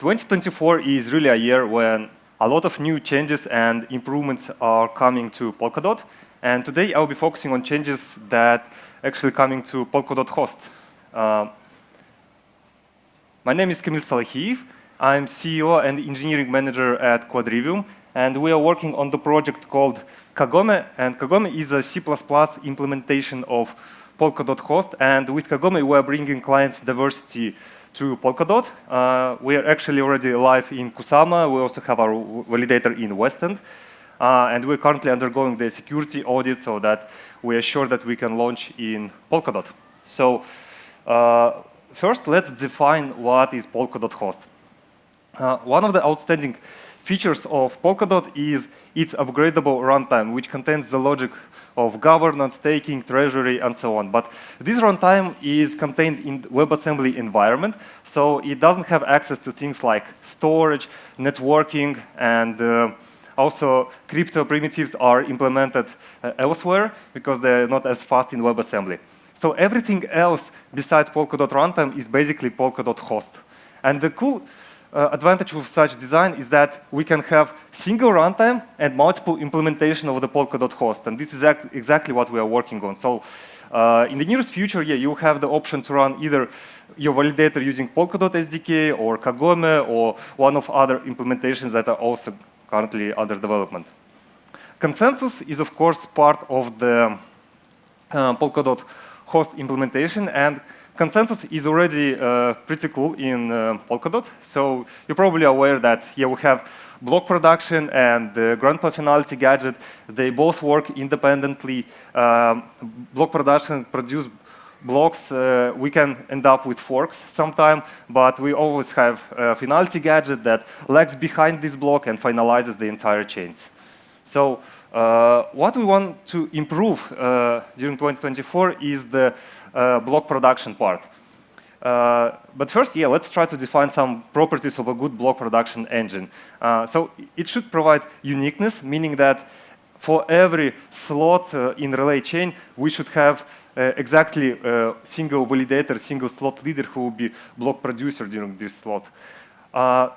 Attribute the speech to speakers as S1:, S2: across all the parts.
S1: 2024 is really a year when a lot of new changes and improvements are coming to Polkadot. And today I'll be focusing on changes that actually coming to Polkadot host. My name is Kamil Salakhiev. I'm CEO and engineering manager at Quadrivium, and we are working on the project called Kagome. And Kagome is a C++ implementation of Polkadot host. And with Kagome, we are bringing clients diversity to Polkadot. We are actually already live in Kusama. We also have our validator in West End. And we're currently undergoing the security audit so that we are sure that we can launch in Polkadot. So first, let's define what is Polkadot host. One of the outstanding features of Polkadot is its upgradable runtime, which contains the logic of governance, staking, treasury, and so on. But this runtime is contained in WebAssembly environment, so it doesn't have access to things like storage, networking, and also crypto primitives are implemented elsewhere because they're not as fast in WebAssembly. So everything else besides Polkadot runtime is basically Polkadot host. And the cool advantage of such design is that we can have single runtime and multiple implementation of the Polkadot host. And this is exactly what we are working on. So in the nearest future, you have the option to run either your validator using Polkadot SDK or Kagome or one of other implementations that are also currently under development. Consensus is, of course, part of the Polkadot host implementation, and consensus is already pretty cool in Polkadot. So you're probably aware that here we have block production and the grandpa finality gadget. They both work independently. Block production produce blocks. We can end up with forks sometime, but we always have a finality gadget that lags behind this block and finalizes the entire chains. So what we want to improve during 2024 is the block production part. But first, let's try to define some properties of a good block production engine. So it should provide uniqueness, meaning that for every slot in relay chain, we should have exactly a single validator, single slot leader who will be block producer during this slot.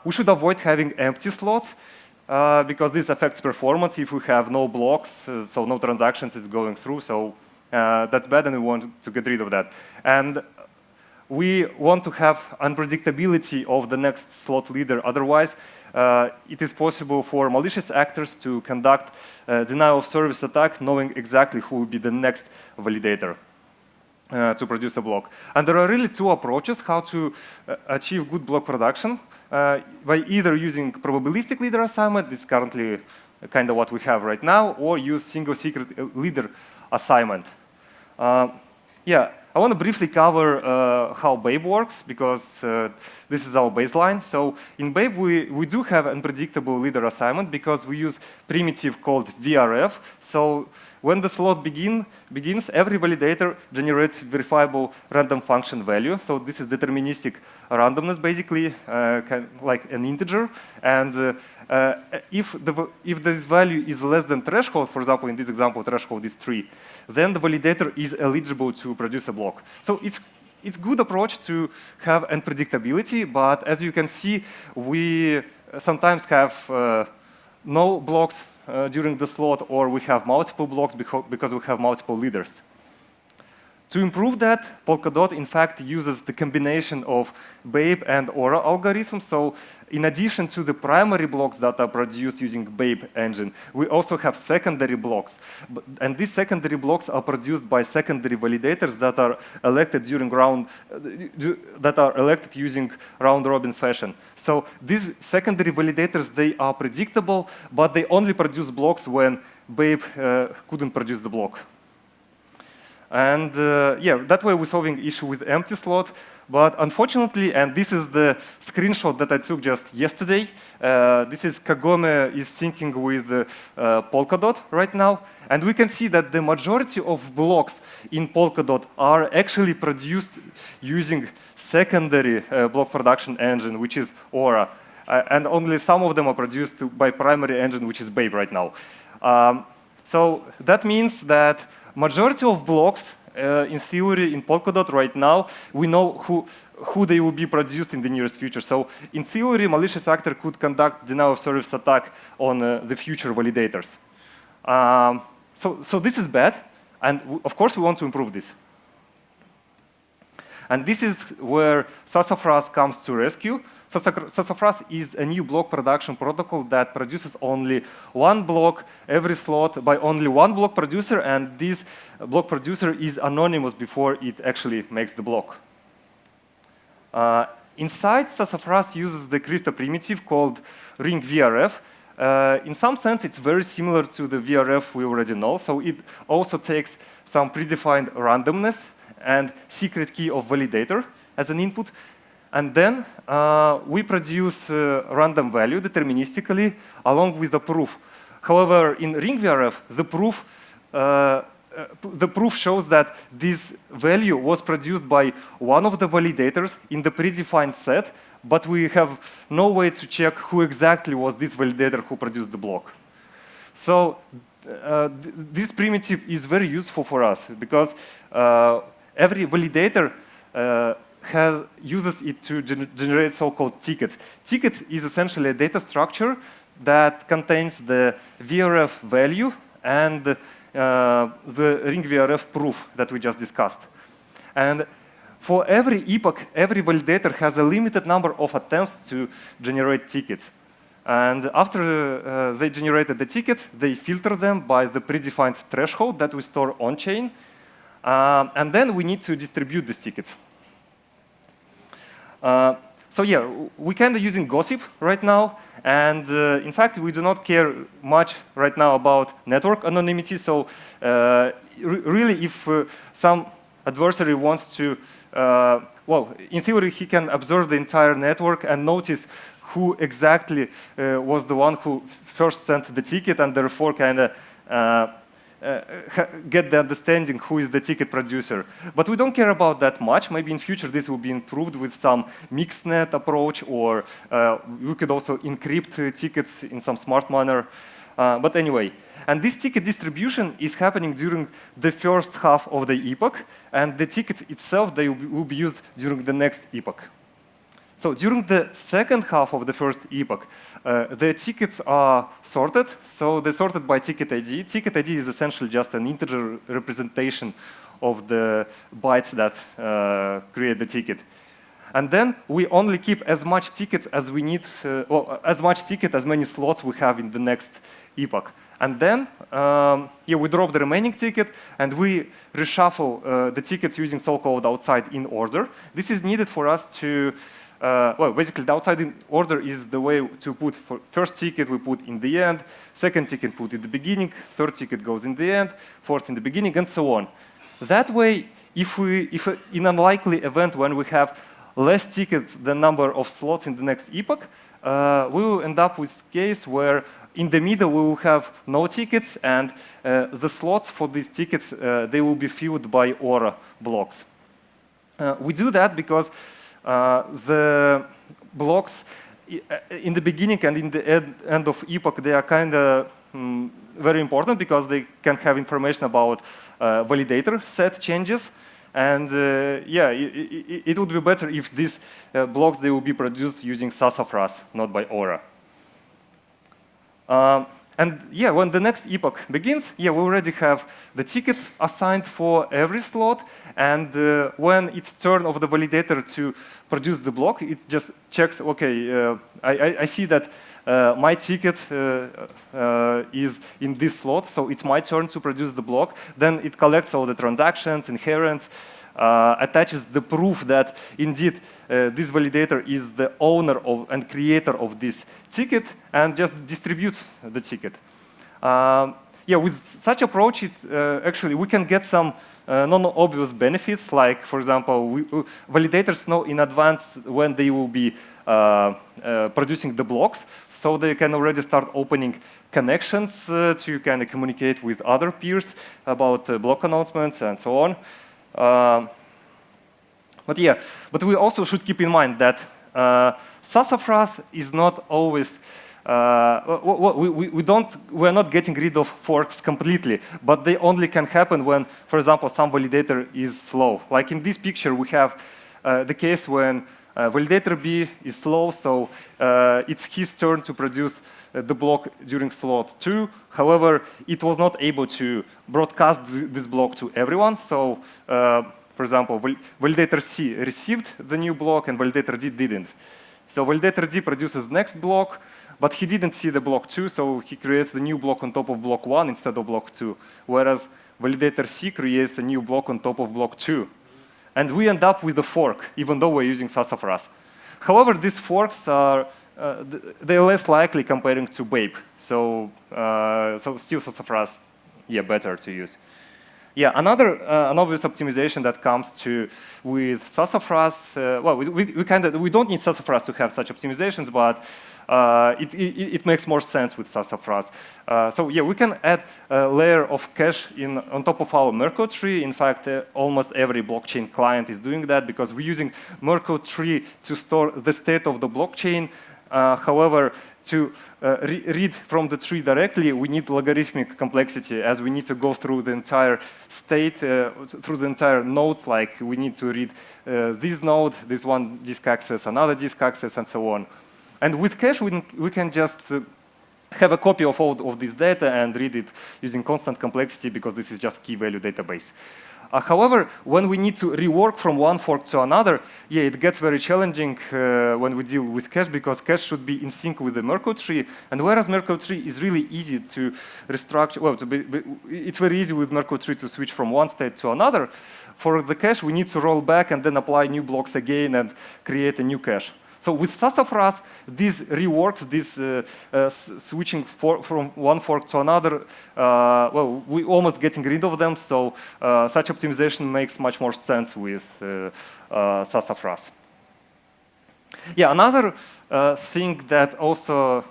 S1: We should avoid having empty slots because this affects performance if we have no blocks, so no transactions is going through. So that's bad, and we want to get rid of that. And we want to have unpredictability of the next slot leader. Otherwise, it is possible for malicious actors to conduct denial of service attack, knowing exactly who will be the next validator to produce a block. And there are really two approaches how to achieve good block production by either using probabilistic leader assignment, this is currently kind of what we have right now, or use single secret leader assignment. I want to briefly cover how Babe works because this is our baseline. So in Babe, we do have unpredictable leader assignment because we use primitive called VRF. So when the slot begins, every validator generates verifiable random function value. So this is deterministic randomness, basically, like an integer. And if this value is less than threshold, for example, in this example, threshold is 3, then the validator is eligible to produce a block. So it's good approach to have unpredictability, but as you can see, we sometimes have no blocks during the slot, or we have multiple blocks because we have multiple leaders. To improve that, Polkadot, in fact, uses the combination of Babe and Aura algorithms. So in addition to the primary blocks that are produced using Babe engine, we also have secondary blocks. And these secondary blocks are produced by secondary validators that are elected using round-robin fashion. So these secondary validators, they are predictable, but they only produce blocks when Babe couldn't produce the block. And that way we're solving issue with empty slots. But unfortunately, and this is the screenshot that I took just yesterday, this is Kagome is syncing with Polkadot right now. And we can see that the majority of blocks in Polkadot are actually produced using secondary block production engine, which is Aura. And only some of them are produced by primary engine, which is Babe right now. So that means that majority of blocks in theory in Polkadot right now, we know who they will be produced in the nearest future. So in theory, malicious actor could conduct denial of service attack on the future validators. So this is bad, and of course we want to improve this. And this is where Sassafras comes to rescue. Sassafras is a new block production protocol that produces only one block every slot by only one block producer, and this block producer is anonymous before it actually makes the block. Inside, Sassafras uses the crypto primitive called ring VRF. In some sense, it's very similar to the VRF we already know, so it also takes some predefined randomness and secret key of validator as an input. And then we produce random value deterministically along with the proof. However, in ring VRF, the proof shows that this value was produced by one of the validators in the predefined set, but we have no way to check who exactly was this validator who produced the block. So this primitive is very useful for us because every validator uses it to generate so-called tickets. Tickets is essentially a data structure that contains the VRF value and the ring VRF proof that we just discussed. And for every epoch, every validator has a limited number of attempts to generate tickets. And after they generated the tickets, they filter them by the predefined threshold that we store on-chain. And then we need to distribute these tickets. So yeah, we're kind of using gossip right now. And in fact, we do not care much right now about network anonymity. So really, if some adversary wants to, well, in theory, he can observe the entire network and notice who exactly was the one who first sent the ticket, and therefore kind of get the understanding who is the ticket producer. But we don't care about that much. Maybe in future this will be improved with some mixed net approach, or we could also encrypt tickets in some smart manner. But anyway, and this ticket distribution is happening during the first half of the epoch, and the tickets itself, they will be used during the next epoch. So during the second half of the first epoch, the tickets are sorted. So they're sorted by ticket ID. Ticket ID is essentially just an integer representation of the bytes that create the ticket. And then we only keep as much tickets as we need, as many slots we have in the next epoch. And then we drop the remaining ticket, and we reshuffle the tickets using so-called outside in order. This is needed for us to well, basically, the outside in order is the way to put first ticket we put in the end, second ticket put in the beginning, third ticket goes in the end, fourth in the beginning, and so on. That way, if in an unlikely event when we have less tickets than number of slots in the next epoch, we will end up with a case where in the middle we will have no tickets, and the slots for these tickets, they will be filled by Aura blocks. We do that because the blocks in the beginning and in the end of epoch, they are kind of very important because they can have information about validator set changes. And yeah, it would be better if these blocks, they will be produced using Sassafras, not by Aura. And yeah, when the next epoch begins, yeah, we already have the tickets assigned for every slot. And when it's turn of the validator to produce the block, it just checks, okay, I see that my ticket is in this slot, so it's my turn to produce the block. Then it collects all the transactions, inherents, attaches the proof that indeed this validator is the owner of and creator of this ticket, and just distributes the ticket. Yeah, with such approach, it's actually we can get some non-obvious benefits, like, for example, validators know in advance when they will be producing the blocks, so they can already start opening connections to kind of communicate with other peers about block announcements and so on. But yeah, but we also should keep in mind that Sassafras is not always. We're not getting rid of forks completely, but they only can happen when, for example, some validator is slow. Like in this picture, we have the case when validator B is slow, so it's his turn to produce the block during slot 2. However, it was not able to broadcast this block to everyone. So, for example, validator C received the new block and validator D didn't. So validator D produces next block, but he didn't see the block 2, so he creates the new block on top of block 1 instead of block 2. Whereas validator C creates a new block on top of block 2. And we end up with a fork, even though we're using sassafras. However, these forks are they're less likely comparing to BAPE. So, so still sassafras, yeah, better to use. Yeah, another an obvious optimization that comes to with sassafras. Well, we don't need sassafras to have such optimizations, but it makes more sense with sassafras. So yeah, we can add a layer of cache on top of our Merkle tree. In fact, almost every blockchain client is doing that because we're using Merkle tree to store the state of the blockchain. However, to read from the tree directly, we need logarithmic complexity, as we need to go through the entire state, through the entire nodes. Like we need to read this node, this one disk access, another disk access, and so on. And with cache, we can just have a copy of all of this data and read it using constant complexity because this is just key value database. However, when we need to rework from one fork to another, yeah, it gets very challenging when we deal with cache because cache should be in sync with the Merkle tree. And whereas Merkle tree is really easy to restructure, well, it's very easy with Merkle tree to switch from one state to another. For the cache, we need to roll back and then apply new blocks again and create a new cache. So with sassafras, this reworks, this switching from one fork to another, well, we're almost getting rid of them, so such optimization makes much more sense with sassafras. Yeah, another thing that also,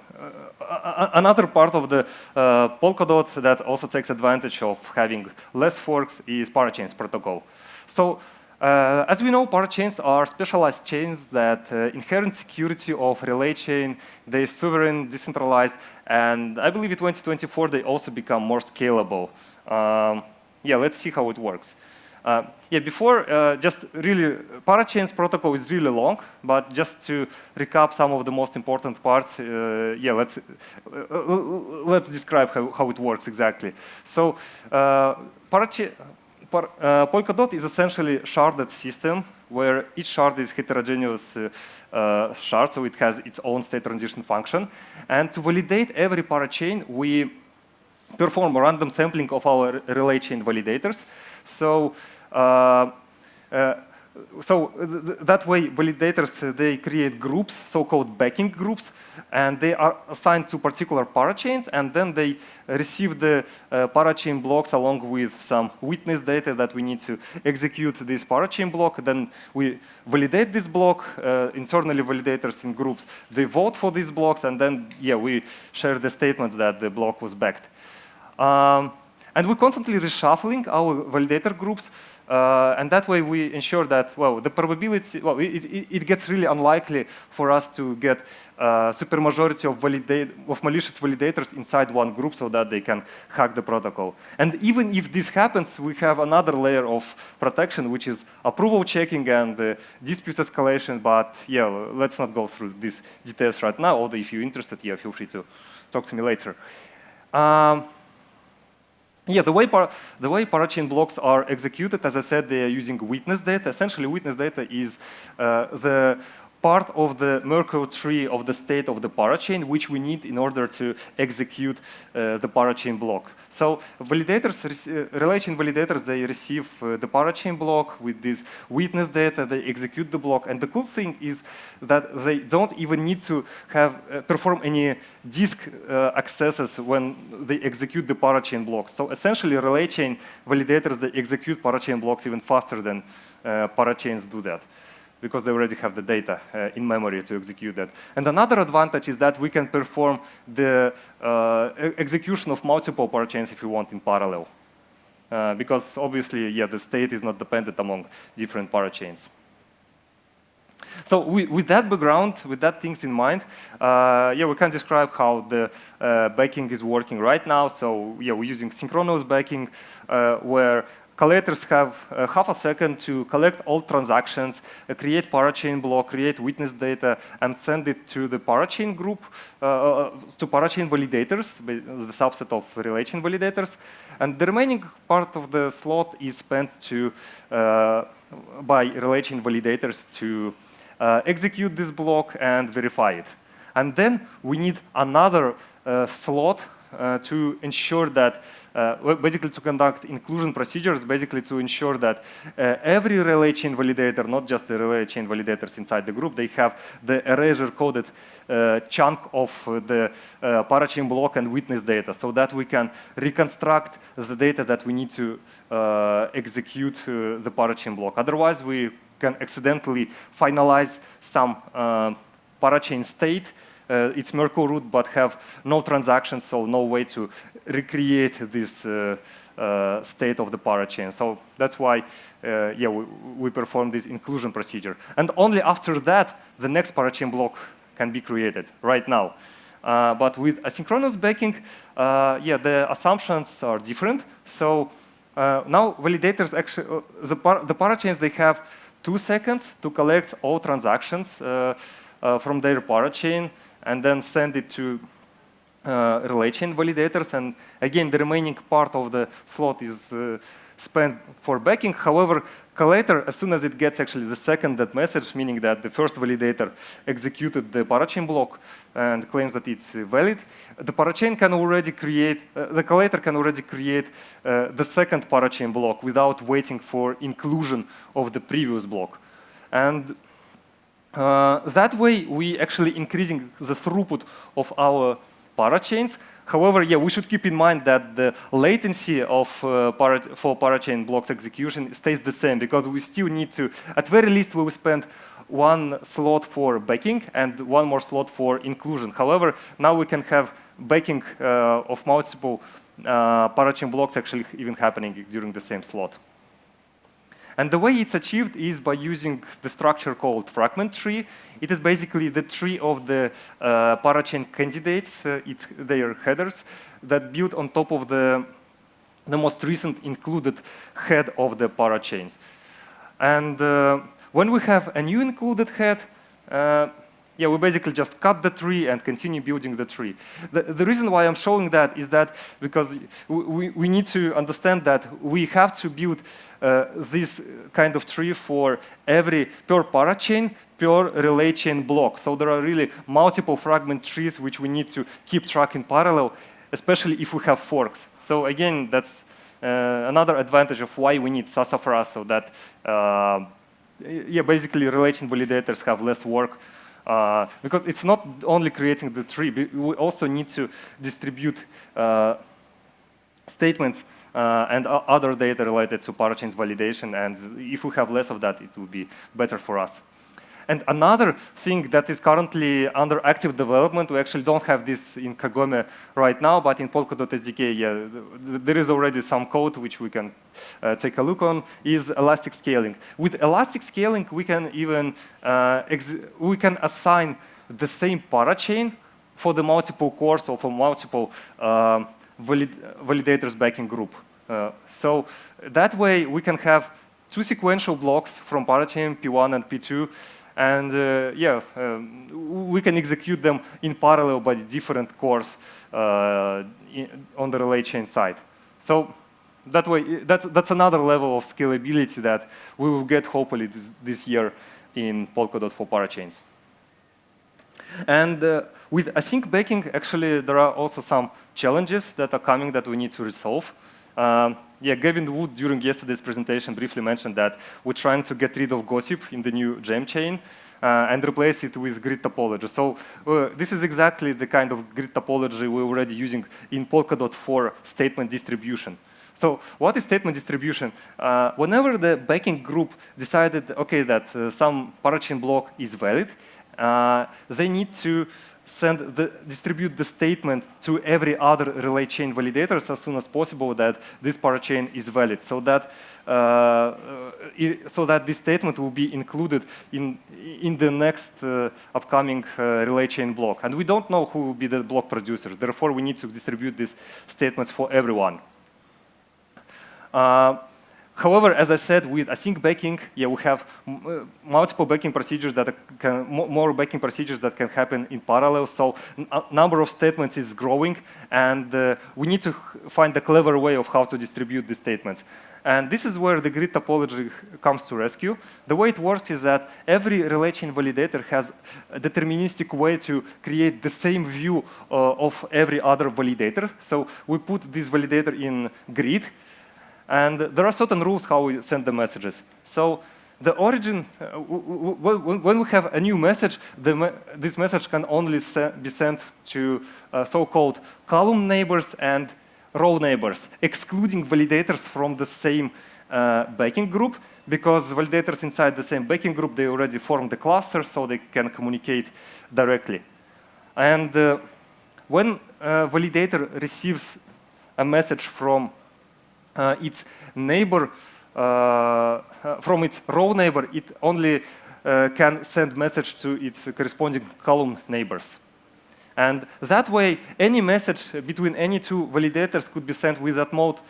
S1: another part of the Polkadot that also takes advantage of having less forks is parachains protocol. So, as we know, parachains are specialized chains that inherent security of relay chain. They're sovereign, decentralized, and I believe in 2024 they also become more scalable. Yeah, let's see how it works. Yeah, before, just really, parachains protocol is really long, but just to recap some of the most important parts, yeah, let's describe how it works exactly. So, Polkadot is essentially a sharded system where each shard is heterogeneous shard, so it has its own state transition function. And to validate every parachain, we perform a random sampling of our relay chain validators. So, that way, validators, they create groups, so-called backing groups, and they are assigned to particular parachains, and then they receive the parachain blocks along with some witness data that we need to execute this parachain block. Then we validate this block, internally validators in groups, they vote for these blocks, and then, yeah, we share the statements that the block was backed. And we're constantly reshuffling our validator groups, and that way we ensure that, well, the probability, well, it gets really unlikely for us to get supermajority of malicious validators inside one group so that they can hack the protocol. And even if this happens, we have another layer of protection, which is approval checking and dispute escalation. But yeah, let's not go through these details right now, although if you're interested, yeah, feel free to talk to me later. Yeah, the way parachain blocks are executed, as I said, they are using witness data. Essentially, witness data is the part of the Merkle tree of the state of the parachain, which we need in order to execute the parachain block. So validators, relay chain validators, they receive the parachain block with this witness data, they execute the block. And the cool thing is that they don't even need to have perform any disk accesses when they execute the parachain blocks. So essentially, relay chain validators, they execute parachain blocks even faster than parachains do that, because they already have the data in memory to execute that. And another advantage is that we can perform the execution of multiple parachains if we want in parallel. Because obviously, yeah, the state is not dependent among different parachains. So with that background, with that things in mind, yeah, we can describe how the backing is working right now. So yeah, we're using synchronous backing where collators have half a second to collect all transactions, create parachain block, create witness data, and send it to the parachain group, to parachain validators, the subset of relay chain validators. And the remaining part of the slot is spent by relay chain validators to execute this block and verify it. And then we need another slot to ensure that, basically to conduct inclusion procedures, basically to ensure that every relay chain validator, not just the relay chain validators inside the group, they have the erasure-coded chunk of the parachain block and witness data, so that we can reconstruct the data that we need to execute the parachain block. Otherwise, we can accidentally finalize some parachain state. It's Merkle root, but have no transactions, so no way to recreate this state of the parachain. So that's why, we perform this inclusion procedure. And only after that, the next parachain block can be created right now. But with asynchronous backing, the assumptions are different. So now validators actually, the parachains, they have 2 seconds to collect all transactions from their parachain, and then send it to relay chain validators. And again, the remaining part of the slot is spent for backing. However, collator, as soon as it gets actually the second that message, meaning that the first validator executed the parachain block and claims that it's valid, the parachain can already create, the collator can already create the second parachain block without waiting for inclusion of the previous block. And that way, we actually increasing the throughput of our parachains. However, we should keep in mind that the latency of for parachain blocks execution stays the same, because we still need to, at very least, we will spend 1 slot for backing and 1 more slot for inclusion. However, now we can have backing of multiple parachain blocks actually even happening during the same slot. And the way it's achieved is by using the structure called fragment tree. It is basically the tree of the parachain candidates, their headers, that build on top of the most recent included head of the parachains. And when we have a new included head, we basically just cut the tree and continue building the tree. The reason why I'm showing that is that because we need to understand that we have to build this kind of tree for every per parachain, per relay chain block. So there are really multiple fragment trees which we need to keep track in parallel, especially if we have forks. So again, that's another advantage of why we need sassafras, so that basically relay chain validators have less work. Because it's not only creating the tree, we also need to distribute statements and other data related to parachains validation, and if we have less of that, it will be better for us. And another thing that is currently under active development, we actually don't have this in Kagome right now, but in Polkadot SDK, there is already some code which we can take a look on, is elastic scaling. With elastic scaling, we can even assign the same parachain for the multiple cores or for multiple validators backing group. So that way, we can have 2 sequential blocks from parachain P1 and P2, and we can execute them in parallel by different cores on the relay chain side. So that way, that's another level of scalability that we will get hopefully this year in Polkadot for parachains. And with async backing, actually, there are also some challenges that are coming that we need to resolve. Gavin Wood, during yesterday's presentation, briefly mentioned that we're trying to get rid of gossip in the new gem chain and replace it with grid topology. So this is exactly the kind of grid topology we're already using in Polkadot for statement distribution. So what is statement distribution? Whenever the backing group decided, okay, that some parachain block is valid, they need to distribute the statement to every other relay chain validators as soon as possible that this parachain is valid, so that this statement will be included in the next upcoming relay chain block. And we don't know who will be the block producers. Therefore, we need to distribute these statements for everyone. However, as I said, with async backing, yeah, we have multiple backing procedures that can, more backing procedures that can happen in parallel. So number of statements is growing, and we need to find a clever way of how to distribute these statements. And this is where the grid topology comes to rescue. The way it works is that every relay chain validator has a deterministic way to create the same view of every other validator. So we put this validator in grid, and there are certain rules how we send the messages. So the origin, when we have a new message, this message can only be sent to so-called column neighbors and row neighbors, excluding validators from the same backing group, because validators inside the same backing group, they already form the cluster, so they can communicate directly. And when a validator receives a message from its neighbor, from its row neighbor, it only can send message to its corresponding column neighbors. And that way, any message between any two validators could be sent with at most,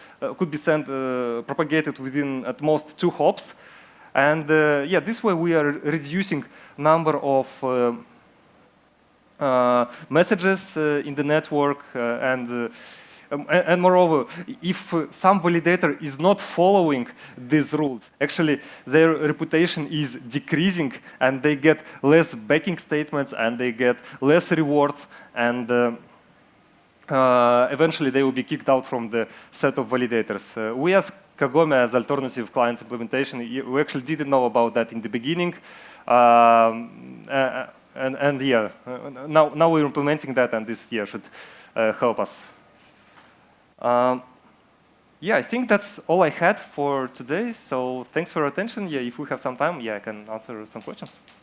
S1: propagated within at most 2 hops. And yeah, this way we are reducing number of messages in the network, and moreover, if some validator is not following these rules, actually their reputation is decreasing, and they get less backing statements, and they get less rewards, and eventually they will be kicked out from the set of validators. We as Kagome, as alternative client implementation, we actually didn't know about that in the beginning. And yeah, now we're implementing that, and this should help us. Yeah, I think that's all I had for today. So thanks for your attention. Yeah, if we have some time, yeah, I can answer some questions.